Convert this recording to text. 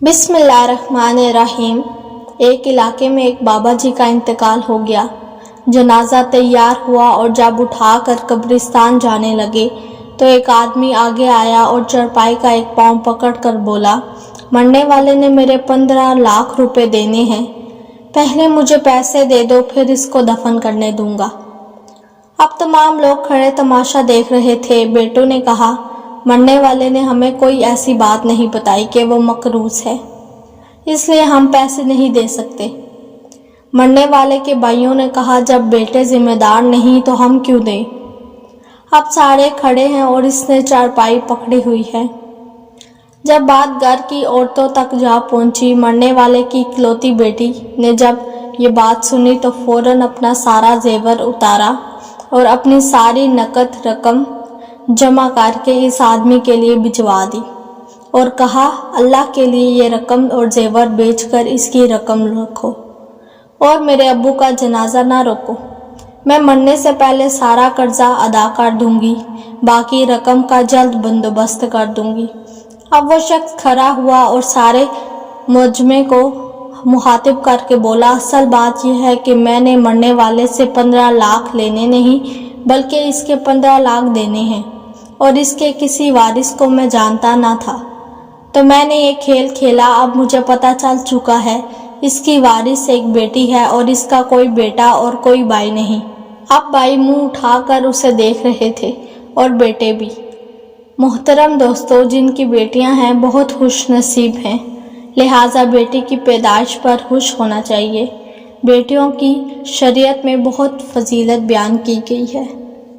بسم اللہ الرحمن الرحیم۔ ایک علاقے میں ایک بابا جی کا انتقال ہو گیا۔ جنازہ تیار ہوا اور جب اٹھا کر قبرستان جانے لگے تو ایک آدمی آگے آیا اور چارپائی کا ایک پاؤں پکڑ کر بولا، مرنے والے نے میرے 15 لاکھ روپے دینے ہیں، پہلے مجھے پیسے دے دو پھر اس کو دفن کرنے دوں گا۔ اب تمام لوگ کھڑے تماشا دیکھ رہے تھے۔ بیٹوں نے کہا، مرنے والے نے ہمیں کوئی ایسی بات نہیں بتائی کہ وہ مقروض ہے، اس لیے ہم پیسے نہیں دے سکتے۔ مرنے والے کے بھائیوں نے کہا، جب بیٹے ذمہ دار نہیں تو ہم کیوں دیں؟ اب سارے کھڑے ہیں اور اس نے چارپائی پکڑی ہوئی ہے۔ جب بات گھر کی عورتوں تک جا پہنچی، مرنے والے کی اکلوتی بیٹی نے جب یہ بات سنی تو فوراً اپنا سارا زیور اتارا اور اپنی ساری نقد رقم جمع کر کے اس آدمی کے لیے بھجوا دی اور کہا، اللہ کے لیے یہ رقم اور زیور بیچ کر اس کی رقم رکھو اور میرے ابو کا جنازہ نہ روکو، میں مرنے سے پہلے سارا قرضہ ادا کر دوں گی، باقی رقم کا جلد بندوبست کر دوں گی۔ اب وہ شخص کھڑا ہوا اور سارے مجمع کو مخاطب کر کے بولا، اصل بات یہ ہے کہ میں نے مرنے والے سے 15 لاکھ لینے نہیں بلکہ اس کے 15 لاکھ دینے ہیں، اور اس کے کسی وارث کو میں جانتا نہ تھا، تو میں نے یہ کھیل کھیلا۔ اب مجھے پتہ چل چکا ہے اس کی وارث ایک بیٹی ہے اور اس کا کوئی بیٹا اور کوئی بھائی نہیں۔ اب بھائی منہ اٹھا کر اسے دیکھ رہے تھے اور بیٹے بھی۔ محترم دوستو، جن کی بیٹیاں ہیں بہت خوش نصیب ہیں، لہٰذا بیٹی کی پیدائش پر خوش ہونا چاہیے۔ بیٹیوں کی شریعت میں بہت فضیلت بیان کی گئی ہے۔